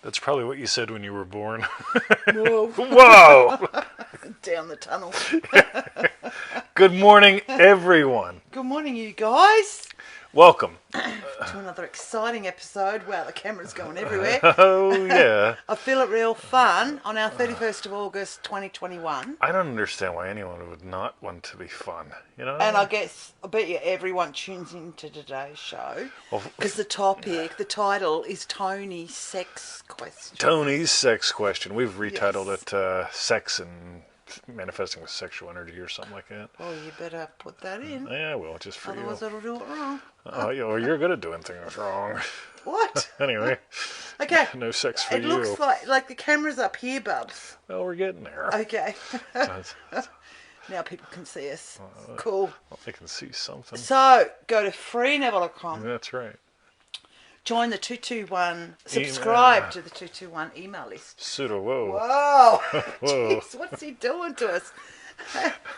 That's probably what you said when you were born. Whoa. Whoa! Down the tunnel. Good morning, everyone. Good morning, you guys. Welcome. To another exciting episode. Wow, the camera's going everywhere. Oh, yeah. I feel it real fun on our 31st of August 2021. I don't understand why anyone would not want to be fun, you know? And I bet you everyone tunes into today's show. Because the title is Tony's Sex Question. Tony's Sex Question. We've retitled it Sex and Manifesting with Sexual Energy or something like that. Well, you better put that in. Yeah, well, just for Otherwise you. it'll do it wrong. Oh, you're good at doing things wrong. What? Anyway. Okay. No sex for you. It looks like the camera's up here, Bubs. Well, we're getting there. Okay. Now people can see us. Cool. Well, they can see something. So, go to freeneville.com. That's right. Join the 221. Subscribe to the 221 email list. Pseudo, whoa. Whoa. Whoa. Jeez, what's he doing to us?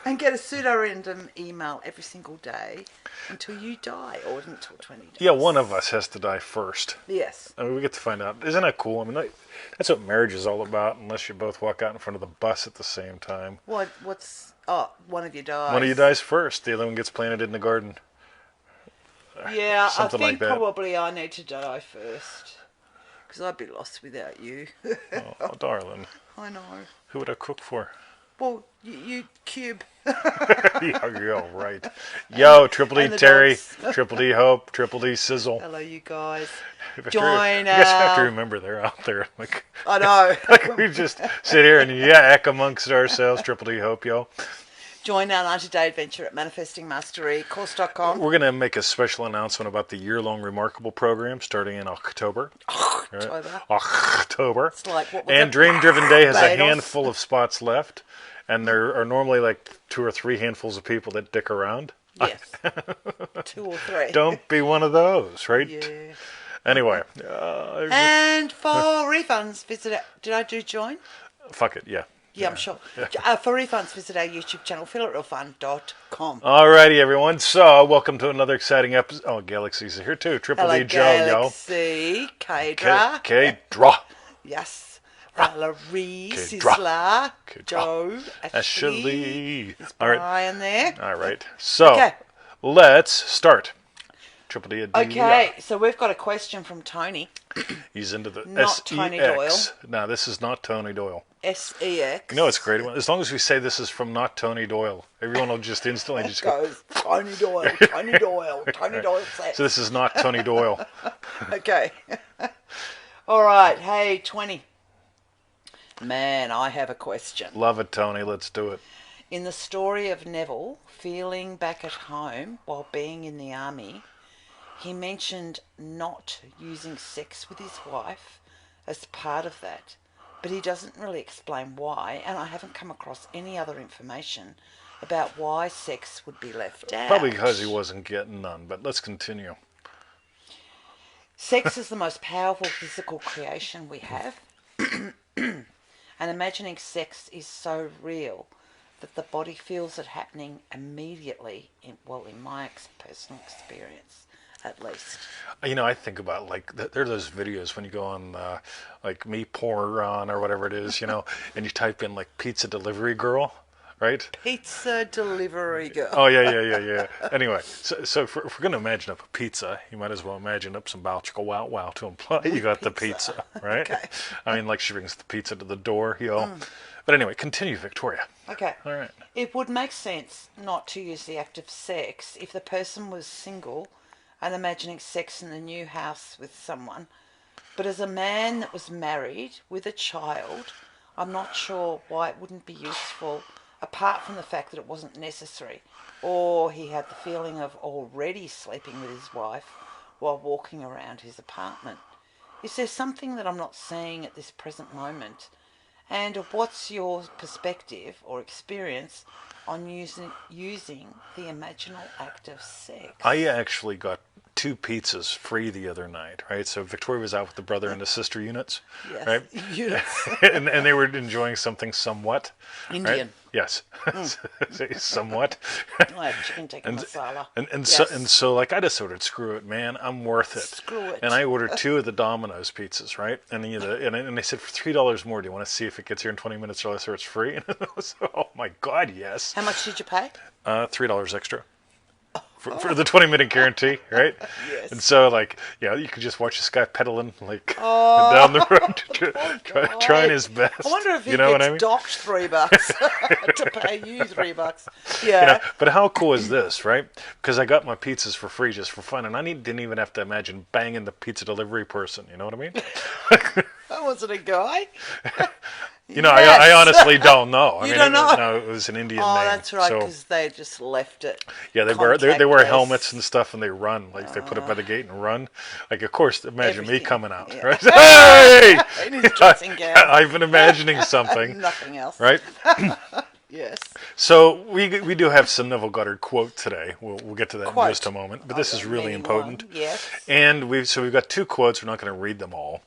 And get a pseudo-random email every single day until you die, or until 20 days. Yeah, one of us has to die first. Yes. I mean, we get to find out. Isn't that cool? I mean, that's what marriage is all about, unless you both walk out in front of the bus at the same time. One of you dies. One of you dies first. The other one gets planted in the garden. Yeah, Something I think like that. probably I need to die first. Because I'd be lost without you. Oh, darling. I know. Who would I cook for? Well, you cube. Yo, right. Yo, Triple D And the Terry, dogs. Triple D Hope, Triple D Sizzle. Hello, you guys. You Join guys have to remember they're out there. Like, I know. like we just sit here and yak amongst ourselves. Triple D Hope, yo. Join our 90-day adventure at manifestingmasterycourse.com. We're going to make a special announcement about the year-long Remarkable program starting in October. October. October. It's like what was And it? Dream Driven Day has a Barbados. handful of spots left. And there are normally like 2 or 3 handfuls of people that dick around. Yes. 2 or 3. Don't be one of those, right? Yeah. Anyway. And for refunds, did I do join? Fuck it, yeah. Yeah, I'm sure. For refunds, visit our YouTube channel, feelitrealfun.com. Alrighty, everyone. So, welcome to another exciting episode. Oh, Galaxy's here too. Triple Hello, D Joe, yo. Galaxy, K-Dra. K-Dra. Yes. Valerie, K-Dra. Sizzler, K-Dra. Joe, Ashley. Ashley. There's All right. Brian there. All right. So, Okay. let's start. Triple D. Okay, so we've got a question from Tony. He's into the Not S-E-X. Tony Doyle. No, this is not Tony Doyle. S-E-X. You know, it's great. As long as we say this is from not Tony Doyle, everyone will just instantly just go. Goes, Tony Doyle, Tony Doyle, Tony Doyle says. So this is not Tony Doyle. Okay. All right. Hey, 20. Man, I have a question. Love it, Tony. Let's do it. In the story of Neville feeling back at home while being in the army, he mentioned not using sex with his wife as part of that, but he doesn't really explain why, and I haven't come across any other information about why sex would be left out. Probably because he wasn't getting none, but let's continue. Sex is the most powerful physical creation we have, and imagining sex is so real that the body feels it happening immediately, in my personal experience, at least. You know, I think about, like, there are those videos when you go on, like, Me Porn or whatever it is, you know, and you type in, like, pizza delivery girl, right? Pizza delivery girl. Oh, yeah. Anyway, so if we're going to imagine up a pizza, you might as well imagine up some bow chicka wow wow to imply you got the pizza, right? Okay. I mean, like, she brings the pizza to the door, yo. But anyway, continue, Victoria. Okay. All right. It would make sense not to use the act of sex if the person was single and imagining sex in the new house with someone. But as a man that was married with a child, I'm not sure why it wouldn't be useful, apart from the fact that it wasn't necessary, or he had the feeling of already sleeping with his wife while walking around his apartment. Is there something that I'm not seeing at this present moment? And what's your perspective or experience on using the imaginal act of sex? I actually got 2 pizzas free the other night, right? So Victoria was out with the brother and the sister units, Yes. right? Units. And they were enjoying something somewhat, right? Indian. Yes, somewhat. I have chicken tikka masala. And so like I just ordered, screw it, man, I'm worth it. Screw it. And I ordered 2 of the Domino's pizzas, right? And they said for $3 more. Do you want to see if it gets here in 20 minutes or less, or it's free? And I was, oh my God, yes. How much did you pay? $3 extra. For the 20-minute guarantee, right? Yes. And so, like, you could just watch this guy pedaling, like, down the road, trying his best. I wonder if he you know gets what I mean? docked $3 to pay you $3. Yeah. But how cool is this, right? Because I got my pizzas for free just for fun, and I didn't even have to imagine banging the pizza delivery person. You know what I mean? That wasn't a guy. You know, Yes. I honestly don't know. You don't know? No, it was an Indian Oh, name. that's right, So, because they just left it. yeah, they wear contactless. helmets and stuff, and they run. Like, they put it by the gate and run. Like, of course, imagine me Everything. coming out, Yeah. right? Hey! In his dressing gown. I've been imagining something, Nothing else. right? Yes. So we do have some Neville Goddard quote today. We'll get to that Quote. in just a moment. But this is really Meaning important. one, yes. And we've got 2 quotes. We're not going to read them all,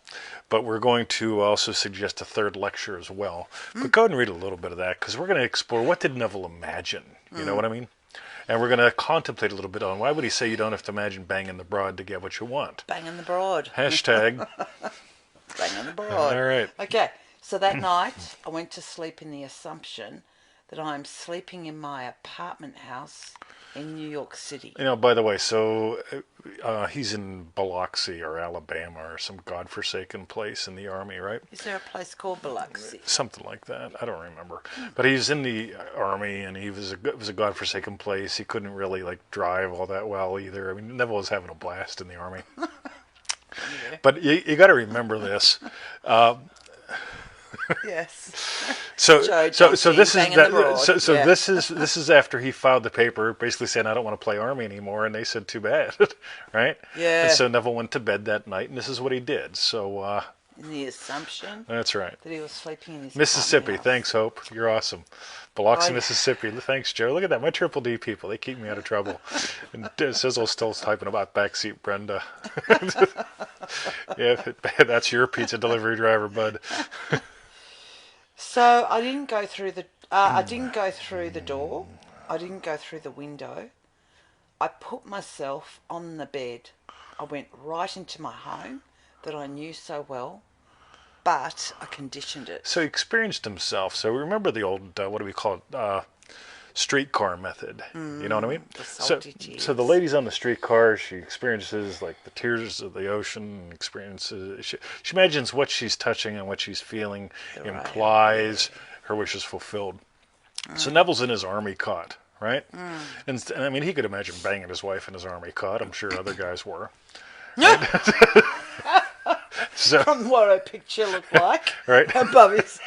but we're going to also suggest a third lecture as well. But go ahead and read a little bit of that, because we're going to explore what did Neville imagine. You know what I mean? And we're going to contemplate a little bit on why would he say you don't have to imagine banging the broad to get what you want. Banging the broad. Hashtag. Banging the broad. All right. Okay, so that night I went to sleep in the assumption that I'm sleeping in my apartment house in New York City. You know, by the way, so he's in Biloxi or Alabama or some godforsaken place in the Army, right? Is there a place called Biloxi? Something like that. I don't remember. But he's in the Army, and it was a godforsaken place. He couldn't really, like, drive all that well either. I mean, Neville was having a blast in the Army. Yeah. But you got to remember this. Yes. So this is banging the broad. Yeah. this is after he filed the paper, basically saying I don't want to play Army anymore, and they said too bad, right? Yeah. And so Neville went to bed that night, and this is what he did. So In the assumption that's right. that he was sleeping in his Mississippi, apartment house. thanks, Hope. You're awesome. Biloxi, Oh, yeah. Mississippi. Thanks, Joe. Look at that. My Triple D people, they keep me out of trouble. And Sizzle's still typing about backseat Brenda. Yeah, that's your pizza delivery driver, bud. So I didn't go through the. I didn't go through the door. I didn't go through the window. I put myself on the bed. I went right into my home that I knew so well, but I conditioned it. So he experienced himself. So remember the old, what do we call it, streetcar method. You know what I mean? The So, salty tears. so the lady's on the streetcar. She experiences like the tears of the ocean. Experiences. She imagines what she's touching and what she's feeling Right. implies her wish is fulfilled. So Neville's in his army cot, right? And I mean, he could imagine banging his wife in his army cot. I'm sure other guys were. So, From what a picture looked like. right. Above his.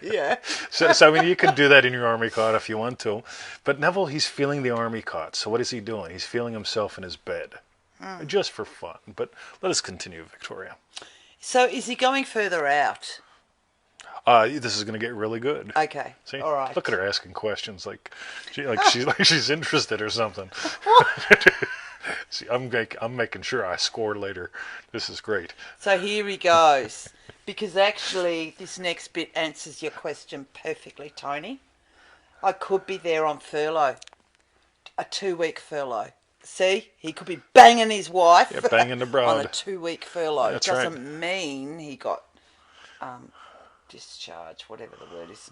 Yeah. So I mean, you could do that in your army cot if you want to. But Neville, he's feeling the army cot. So what is he doing? He's feeling himself in his bed. Just for fun. But let us continue, Victoria. So is he going further out? This is going to get really good. Okay. See? All right. Look at her asking questions like she's interested or something. See, I'm making sure I score later. This is great. So here he goes. Because actually, this next bit answers your question perfectly, Tony. I could be there on furlough. A 2-week furlough. See? He could be banging his wife. Yeah, banging the broad. On a 2-week furlough. That's Doesn't mean he got discharged, whatever the word is.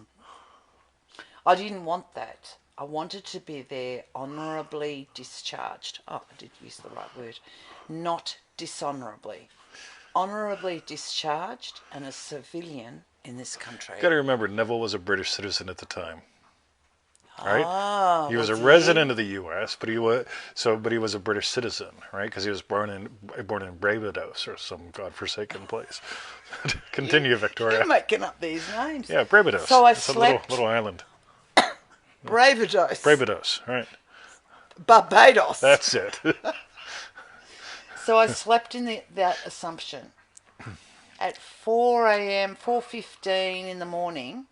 I didn't want that. I wanted to be there honourably discharged. Oh, I did use the right word. Not dishonourably. Honourably discharged and a civilian in this country. Got to remember, Neville was a British citizen at the time. Right? Ah, He was a he? resident of the U.S., but he was a British citizen, right? Because he was born in Barbados or some godforsaken place. Continue, Victoria. You're making up these names. Yeah, Barbados. So I It's a slept. little island. Barbados. Barbados, right? Barbados. That's it. So I slept in that assumption. At 4 a.m., 4:15 in the morning,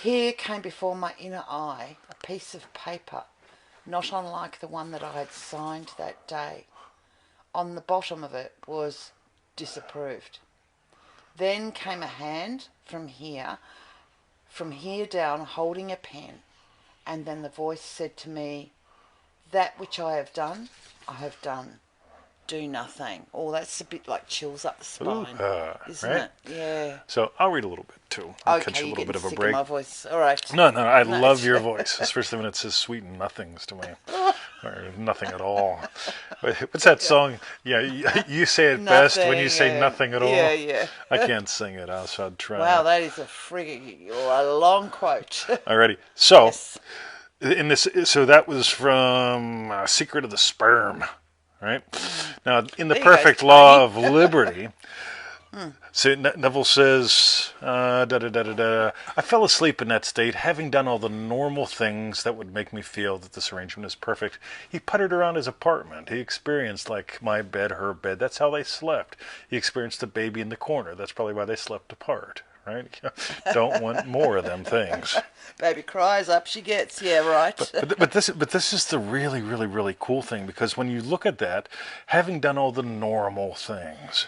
here came before my inner eye a piece of paper, not unlike the one that I had signed that day. on the bottom of it was disapproved. Then came a hand from here down, holding a pen, and then the voice said to me, "That which I have done, I have done. Do nothing." Oh, that's a bit like chills up the spine, isn't right? it? Yeah. So I'll read a little bit too. I'll Okay, catch a you're little getting bit of a sick break. of my voice. All right. No, I No, love it's- your voice, especially when it says sweet nothings to me, or nothing at all. What's that song? Yeah, you say it best when you say nothing at all. Yeah, yeah. I can't sing it, so I'd try. Wow, that is a long quote. Alrighty, so Yes. so that was from Secret of the Sperm, right? Now, in the There you go, perfect Tony. law of liberty, so Neville says, I fell asleep in that state, having done all the normal things that would make me feel that this arrangement is perfect. He puttered around his apartment. He experienced, like, my bed, her bed. That's how they slept. He experienced a baby in the corner. That's probably why they slept apart, right? Don't want more of them things. Baby cries, up she gets. Yeah, right. But this is the really, really, really cool thing, because when you look at that, having done all the normal things,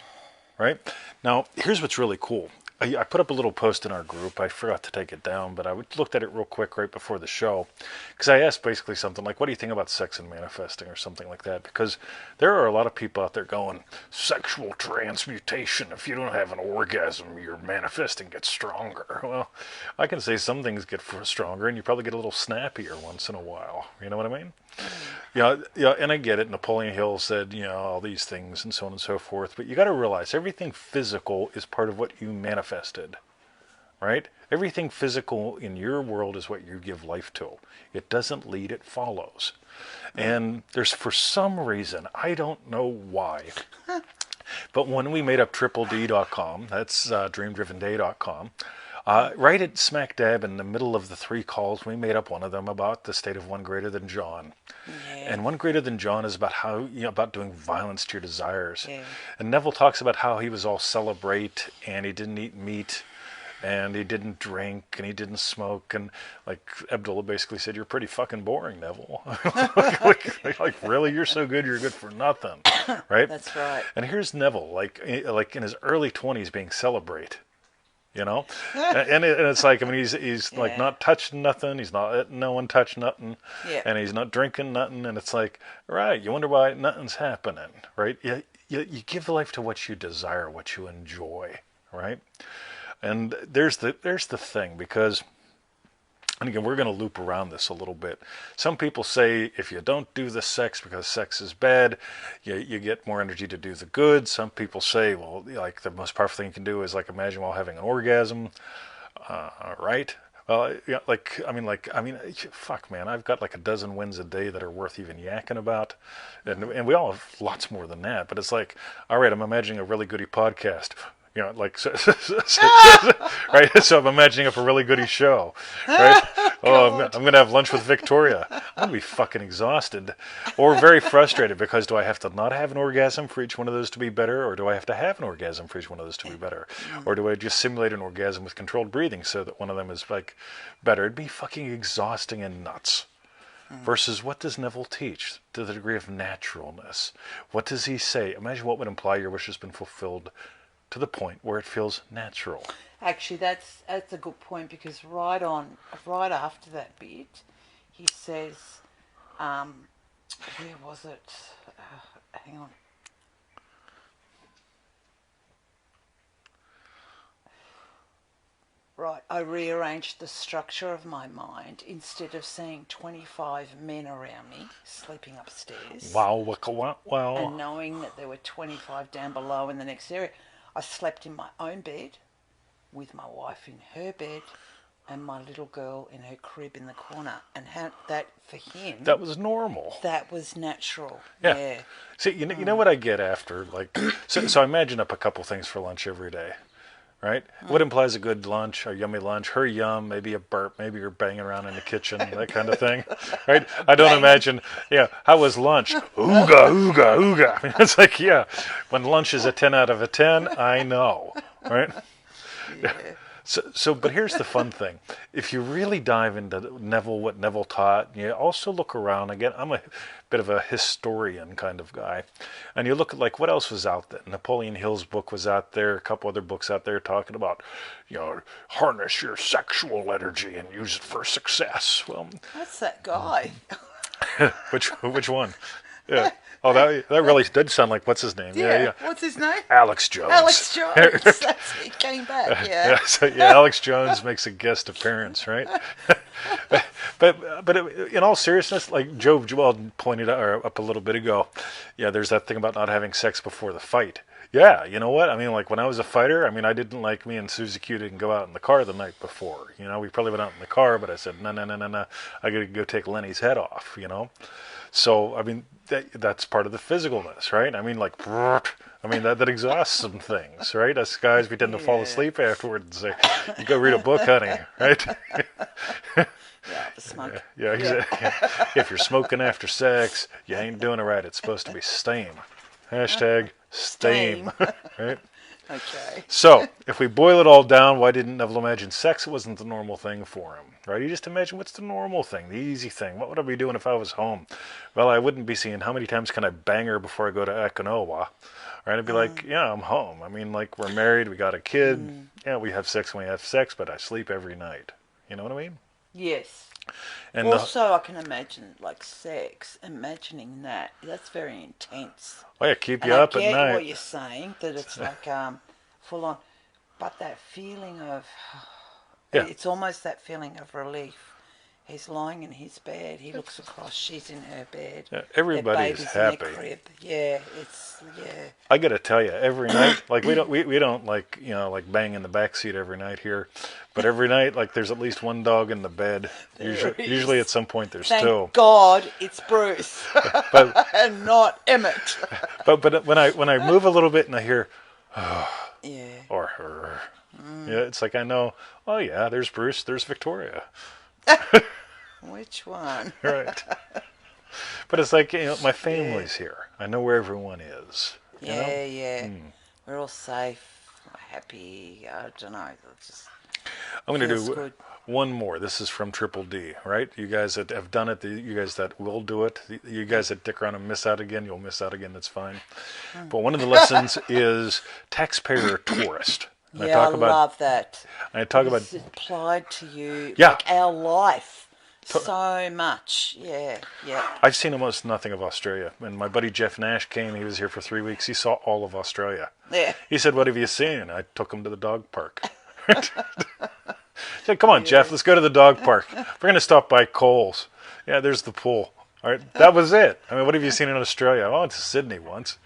right? Now, here's what's really cool. I put up a little post in our group. I forgot to take it down, but I looked at it real quick right before the show, because I asked basically something like, what do you think about sex and manifesting, or something like that? Because there are a lot of people out there going, sexual transmutation. If you don't have an orgasm, your manifesting gets stronger. Well, I can say some things get stronger, and you probably get a little snappier once in a while. You know what I mean? Yeah, and I get it. Napoleon Hill said, all these things and so on and so forth. But you got to realize everything physical is part of what you manifested, right? Everything physical in your world is what you give life to. It doesn't lead, it follows. And there's, for some reason, I don't know why, but when we made up tripld.com, that's dreamdrivenday.com, right at smack dab in the middle of the three calls, we made up one of them about the state of one greater than John. Yeah. And one greater than John is about how, about doing violence to your desires. Yeah. And Neville talks about how he was all celebrate, and he didn't eat meat, and he didn't drink, and he didn't smoke, and like Abdullah basically said, "You're pretty fucking boring, Neville." like really, you're so good, you're good for nothing, right? That's right. And here's Neville, like in his early 20s, being celebrate. And it's like, I mean, he's like not touching nothing. He's not letting no one touch nothing. Yeah. And he's not drinking nothing. And it's like, right, you wonder why nothing's happening, right? You give life to what you desire, what you enjoy, right? And there's the thing, because, and again, we're going to loop around this a little bit. Some people say if you don't do the sex because sex is bad, you get more energy to do the good. Some people say, well, like the most powerful thing you can do is like imagine while having an orgasm, right? Well, fuck, man, I've got like a dozen wins a day that are worth even yakking about, and we all have lots more than that. But it's like, all right, I'm imagining a really goody podcast. Right? So I'm imagining up a really goody show, right? Oh, I'm going to have lunch with Victoria. I'm going to be fucking exhausted or very frustrated, because do I have to not have an orgasm for each one of those to be better, or do I have to have an orgasm for each one of those to be better? Or do I just simulate an orgasm with controlled breathing so that one of them is like better? It'd be fucking exhausting and nuts. Versus, what does Neville teach to the degree of naturalness? What does he say? Imagine what would imply your wish has been fulfilled to the point where it feels natural. Actually, that's a good point, because right after that bit, he says, where was it? Hang on. Right, I rearranged the structure of my mind. Instead of seeing 25 men around me sleeping upstairs, Wow. and knowing that there were 25 down below in the next area, I slept in my own bed, with my wife in her bed, and my little girl in her crib in the corner. And how that, for him, That was normal. that was natural. Yeah. Yeah. See, you know what I get after, like, so I imagine up a couple things for lunch every day, right? What implies a good lunch, a yummy lunch? Her yum, maybe a burp, maybe you're banging around in the kitchen, that kind of thing, right? I don't imagine, how was lunch? Ooga, ooga, ooga. I mean, it's like, when lunch is a 10 out of a 10, I know, right? Yeah. But here's the fun thing. If you really dive into Neville, what Neville taught, you also look around. Again, I'm a bit of a historian kind of guy. And you look at, like, what else was out there? Napoleon Hill's book was out there, a couple other books out there talking about, harness your sexual energy and use it for success. Well, That's that guy. which one? Yeah. Oh, that really did sound like, what's his name? Yeah. What's his name? Alex Jones. Alex Jones. That's it. He came back. Yeah. Alex Jones makes a guest appearance, right? but in all seriousness, like Joe Joel pointed out up a little bit ago, there's that thing about not having sex before the fight. Yeah, you know what? I mean, like when I was a fighter, I didn't like me and Susie Q didn't go out in the car the night before. We probably went out in the car, but I said, no, I got to go take Lenny's head off, So, that's part of the physicalness, right? That exhausts some things, right? Us guys, we tend to fall asleep afterward and say, you go read a book, honey, right? The smoke. Yeah, exactly. If you're smoking after sex, you ain't doing it right. It's supposed to be steam. Hashtag steam. Right? Okay. So, if we boil it all down, why didn't Neville imagine sex? It wasn't the normal thing for him, right? He just imagined what's the normal thing, the easy thing. What would I be doing if I was home? Well, I wouldn't be seeing how many times can I bang her before I go to Ekinowa, right? I'd be like, I'm home. We're married, we got a kid. Yeah, we have sex when we have sex, but I sleep every night. You know what I mean? Yes. And also, I can imagine, like, sex, imagining that's very intense. Oh, yeah, keep you up at night. I get what you're saying, that it's like full on. But that feeling of, it's almost that feeling of relief. He's lying in his bed, he looks across, she's in her bed. Yeah, everybody's happy. In their crib. Yeah, I got to tell you, every night, like we don't like, like bang in the backseat every night here. But every night, like, there's at least one dog in the bed. Usually at some point there's two. Thank God it's Bruce, and not Emmett. But when I move a little bit and I hear, yeah, or her, it's like I know. Oh yeah, there's Bruce, there's Victoria. Which one? Right. But it's like, my family's here. I know where everyone is. Yeah. We're all safe, happy. I don't know. I'm going to do one more. This is from Triple D, right? You guys that have done it, you guys that will do it, you guys that dick around and miss out again, you'll miss out again, that's fine. But one of the lessons is taxpayer or tourist. And I love that. And I talk about... It's applied to you, like our life. So much, yeah. I've seen almost nothing of Australia. When my buddy Jeff Nash came, he was here for 3 weeks, he saw all of Australia. Yeah. He said, what have you seen? I took him to the dog park. I said, come on, Jeff, let's go to the dog park. We're going to stop by Coles. Yeah, there's the pool. All right, that was it. What have you seen in Australia? I went to Sydney once.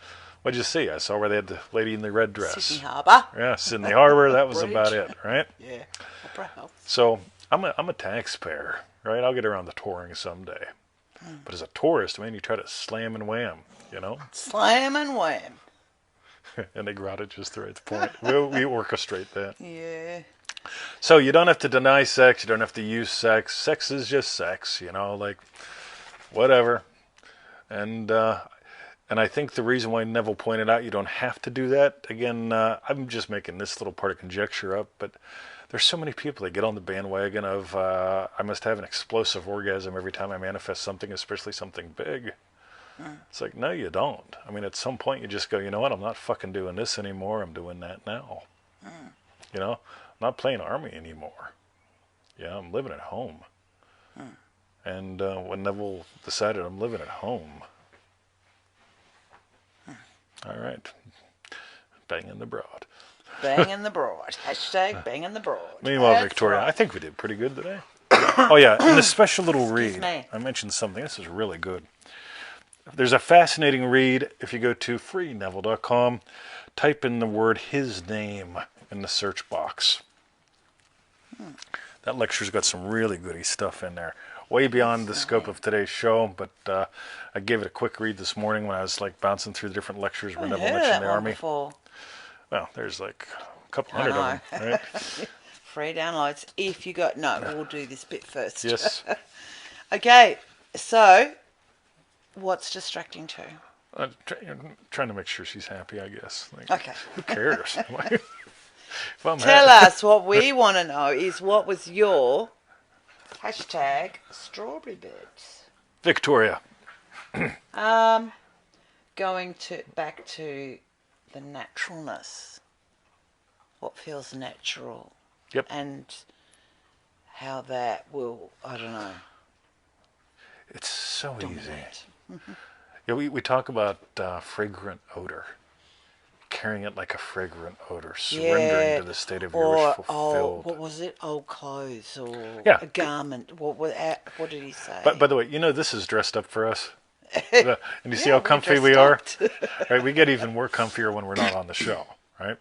What'd you see? I saw where they had the lady in the red dress. Sydney Harbour. Yeah, Sydney Harbour. That was about it, right? Yeah. Opera House. So I'm a taxpayer, right? I'll get around the touring someday. But as a tourist, you try to slam and wham, Slam and wham. And they got it just the right point. We orchestrate that. Yeah. So you don't have to deny sex. You don't have to use sex. Sex is just sex, like whatever. And I think the reason why Neville pointed out you don't have to do that, again, I'm just making this little part of conjecture up, but there's so many people that get on the bandwagon of I must have an explosive orgasm every time I manifest something, especially something big. It's like, no, you don't. At some point you just go, you know what, I'm not fucking doing this anymore. I'm doing that now. I'm not playing army anymore. Yeah, I'm living at home. And when Neville decided I'm living at home, all right, banging the broad. Banging the broad. Hashtag banging the broad. Meanwhile, that's Victoria, right. I think we did pretty good today. Oh yeah, in the special little read, I mentioned something. This is really good. There's a fascinating read. If you go to freeneville.com, type in the word his name in the search box. That lecture's got some really goody stuff in there. Way beyond the scope of today's show, but I gave it a quick read this morning when I was bouncing through the different lectures where Neville mentioned the Army. Before. Well, there's a couple hundred of them, right? Free downloads. If you got... No, we'll do this bit first. Yes. Okay, so what's distracting to? Trying to make sure she's happy, I guess. Okay. Who cares? Tell us what we want to know is what was your hashtag strawberry bits? Victoria. Going back to the naturalness. What feels natural. Yep. And how that will, I don't know. It's so dominate. easy. Yeah, we talk about fragrant odor. Carrying it like a fragrant odor, surrendering to the state of your wish fulfilled. What was it? Old clothes or Yeah. a garment. What did he say? By the way, this is dressed up for us. And you see how comfy we dressed are? up. Right? We get even more comfier when we're not on the show, right?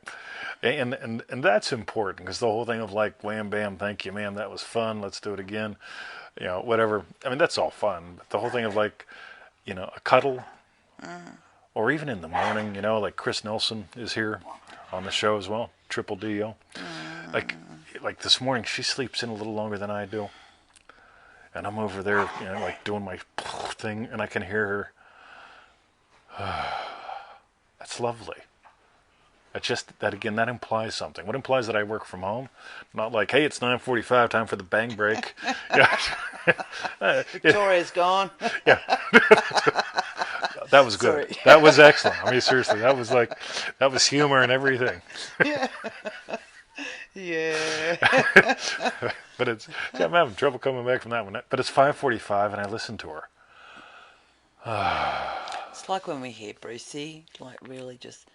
And that's important because the whole thing of like, wham, bam, thank you, man, that was fun, let's do it again, whatever. I mean, that's all fun. But the whole thing of like, a cuddle, or even in the morning, like Chris Nelson is here on the show as well, Triple D. Like this morning, she sleeps in a little longer than I do. And I'm over there, like doing my thing, and I can hear her. That's lovely. That's just, that again, that implies something. What implies that I work from home? Not like, hey, it's 9:45, time for the bang break. Victoria's gone. Yeah. That was good. Sorry. That was excellent. I mean, seriously, that was humor and everything. Yeah. Yeah. But I'm having trouble coming back from that one. But it's 5:45, and I listen to her. It's like when we hear Brucey, like really just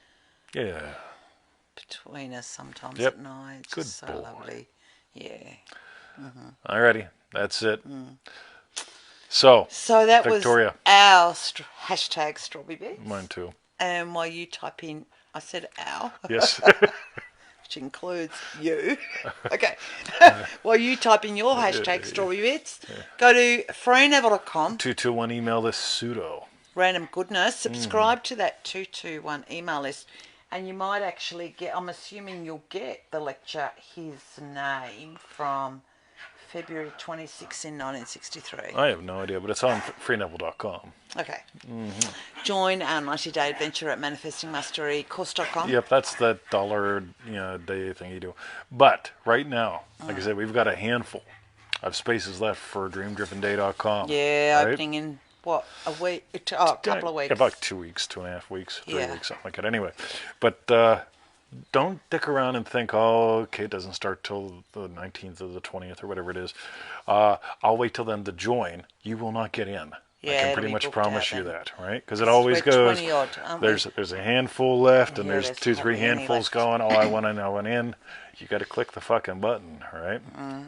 between us sometimes at night. It's Good just so boy. lovely. Yeah. Alrighty, that's it. So that Victoria. was our hashtag strawberry bits. Mine too. And while you type in, I said our. Yes. Which includes you. Okay. While you type in your hashtag strawberry bits, go to freeneville.com. 221 email this pseudo. Random Goodness. Subscribe to that 221 email list. And you might actually get, I'm assuming you'll get the lecture, his name, from February 26 in 1963. I have no idea, but it's on freeneville.com. Okay. Join our 90-day adventure at manifestingmasterycourse.com. Yep, that's the $1 day thing you do. But right now, like I said, we've got a handful of spaces left for dreamdrivenday.com. Yeah, right? opening in, what, a week? A couple of weeks. About 2 weeks, 2.5 weeks, 3 Yeah. weeks, something like that. Anyway, but don't dick around and think, oh, okay, it doesn't start till the 19th or the 20th or whatever it is. I'll wait till then to join. You will not get in. Yeah, I can it'll pretty be much booked promise out you then. that, right? Because it always We're goes. 20 odd, aren't we? There's a handful left, and Yeah, there's there's 2-3 hardly any handfuls left. going. Oh, I want in. You got to click the fucking button, right?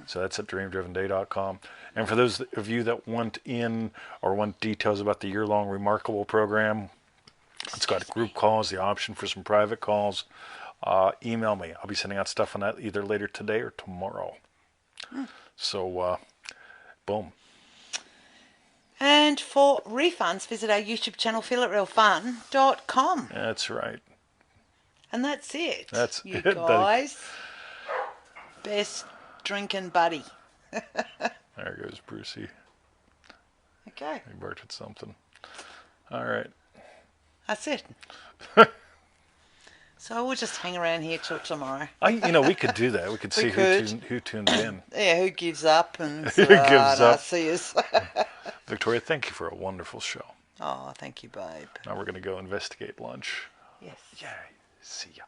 So that's at dreamdrivenday.com. And for those of you that want in or want details about the year-long Remarkable program, it's got group calls, the option for some private calls. Email me. I'll be sending out stuff on that either later today or tomorrow. So, boom. And for refunds, visit our YouTube channel, feelitrealfun.com. That's right. And that's it. That's you it. guys. Best drinking buddy. There goes Brucey. Okay. He barked at something. All right. That's it. So we'll just hang around here till tomorrow. We could do that. We could see who tunes in. Yeah, who gives up and Who gives up? see us. Victoria, thank you for a wonderful show. Oh, thank you, babe. Now we're going to go investigate lunch. Yes. Yay. See ya.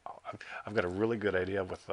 Oh, I've got a really good idea with